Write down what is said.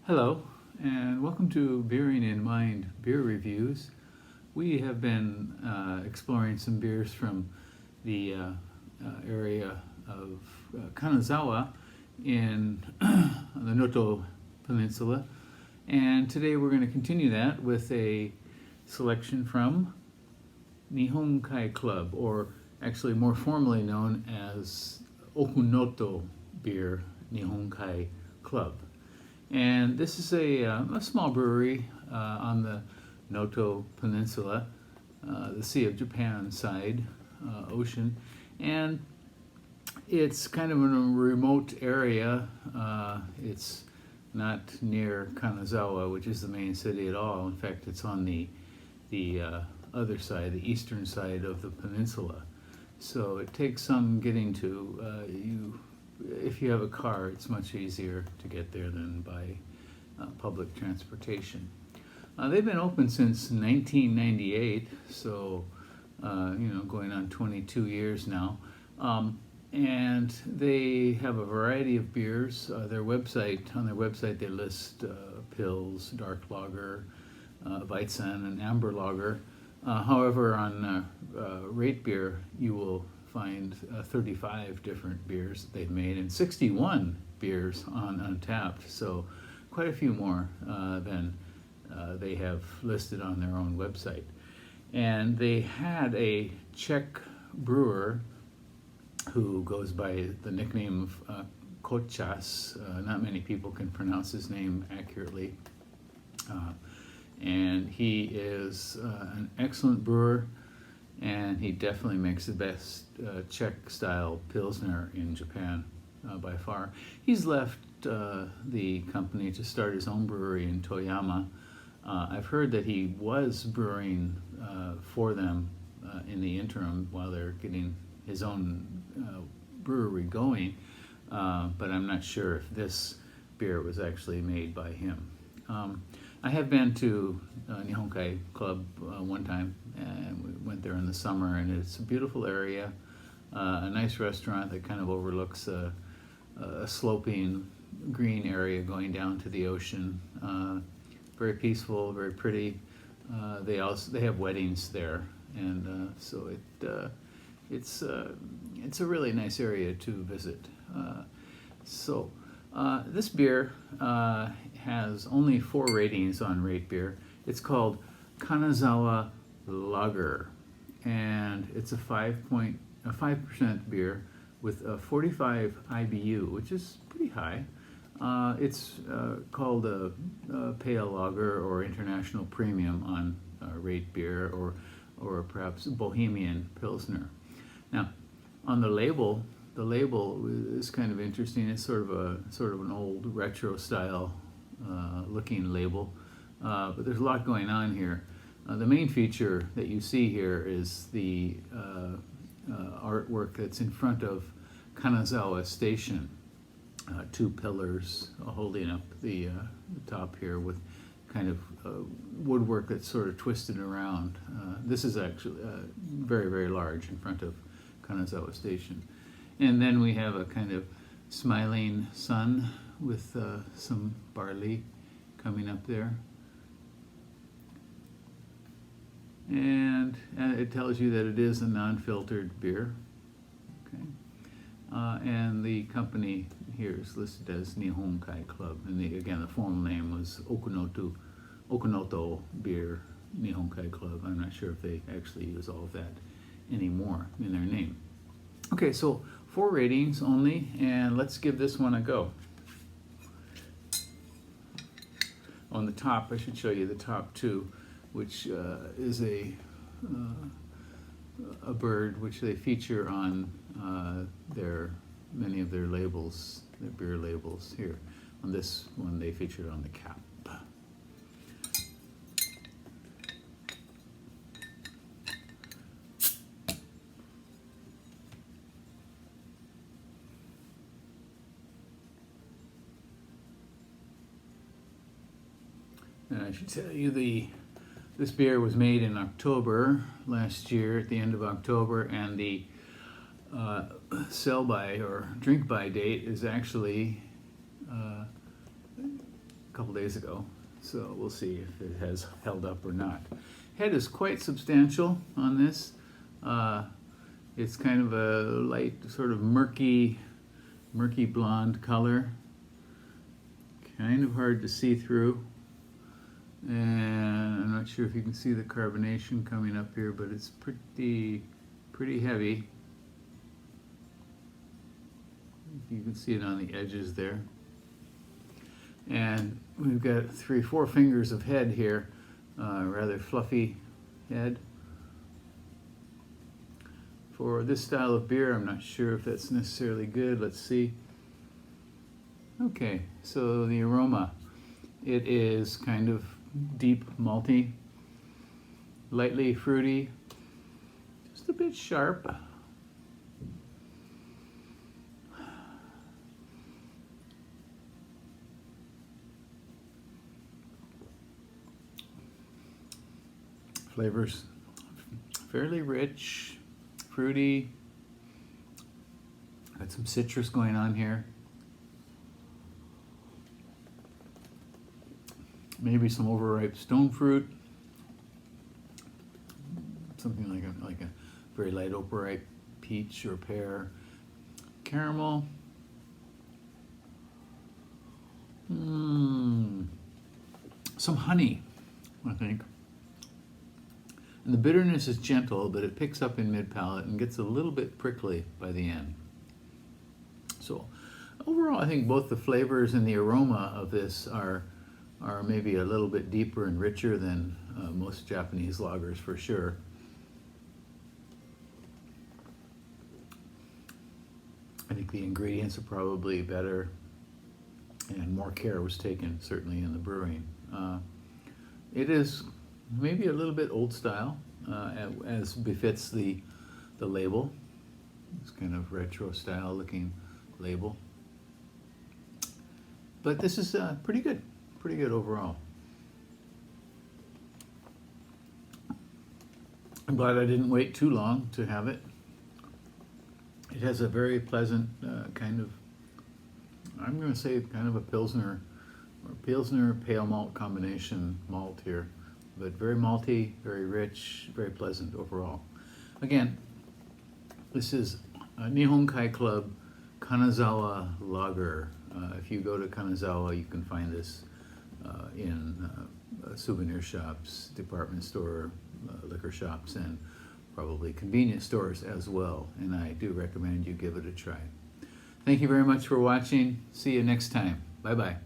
Hello, and welcome to Beering in Mind Beer Reviews. We have been exploring some beers from the area of Kanazawa in the Noto Peninsula, and today we're going to continue that with a selection from Nihonkai Club, or actually more formally known as Okunoto Beer Nihonkai Club. And this is a small brewery on the Noto Peninsula, the Sea of Japan side, ocean, and it's kind of in a remote area. It's not near Kanazawa, which is the main city at all. In fact, it's on the other side, the eastern side of the peninsula. So it takes some getting to. If you have a car, it's much easier to get there than by public transportation. They've been open since 1998, so going on 22 years now. And they have a variety of beers. On their website, they list Pils, Dark Lager, Weizen, and Amber Lager. However, on Rate Beer, you will find 35 different beers that they've made and 61 beers on Untapped, so quite a few more than they have listed on their own website. And they had a Czech brewer who goes by the nickname of Kochas. Not many people can pronounce his name accurately. And he is an excellent brewer, and he definitely makes the best Czech-style Pilsner in Japan by far. He's left the company to start his own brewery in Toyama. I've heard that he was brewing for them in the interim while they're getting his own brewery going, but I'm not sure if this beer was actually made by him. I have been to Nihonkai Club one time, and we went there in the summer, and it's a beautiful area, a nice restaurant that kind of overlooks a sloping green area going down to the ocean. Very peaceful, very pretty. They have weddings there, and so it's a really nice area to visit. This beer has only 4 ratings on Rate Beer. It's called Kanazawa Lager, and it's a 5% beer with a 45 IBU, which is pretty high. It's called a pale lager or international premium on Rate Beer, or perhaps Bohemian Pilsner. Now, on the label is kind of interesting. It's sort of an old retro style looking label, but there's a lot going on here. The main feature that you see here is the artwork that's in front of Kanazawa Station. 2 pillars holding up the top here with kind of woodwork that's sort of twisted around. This is actually very, very large in front of Kanazawa Station. And then we have a kind of smiling sun with some barley coming up there. And it tells you that it is a non-filtered beer. Okay. And the company here is listed as Nihonkai Club. And again, the formal name was Okunoto Beer Nihonkai Club. I'm not sure if they actually use all of that anymore in their name. Okay, so 4 ratings only, and let's give this one a go. On the top, I should show you the top 2, which is a bird which they feature on many of their labels, their beer labels here. On this one, they featured on the cap. And I should tell you, this beer was made in October last year, at the end of October, and the sell-by or drink-by date is actually couple days ago, so we'll see if it has held up or not. Head is quite substantial on this. It's kind of a light, sort of murky blonde color. Kind of hard to see through. And I'm not sure if you can see the carbonation coming up here, but it's pretty heavy. You can see it on the edges there. And we've got 3-4 fingers of head here, rather fluffy head. For this style of beer, I'm not sure if that's necessarily good. Let's see. Okay, so the aroma, it is kind of deep malty, lightly fruity, just a bit sharp. Flavors fairly rich, fruity. Got some citrus going on here. Maybe some overripe stone fruit. Something like a very light overripe peach or pear. Caramel. Some honey, I think. And the bitterness is gentle, but it picks up in mid-palate and gets a little bit prickly by the end. So overall, I think both the flavors and the aroma of this are maybe a little bit deeper and richer than most Japanese lagers for sure. I think the ingredients are probably better and more care was taken certainly in the brewing. It is maybe a little bit old style, as befits the label. It's kind of retro style looking label. But this is pretty good overall. I'm glad I didn't wait too long to have it. It has a very pleasant kind of, I'm going to say kind of a Pilsner pale malt combination malt here. But very malty, very rich, very pleasant overall. Again, this is Nihonkai Club Kanazawa Lager. If you go to Kanazawa, you can find this in souvenir shops, department store, liquor shops, and probably convenience stores as well. And I do recommend you give it a try. Thank you very much for watching. See you next time. Bye-bye.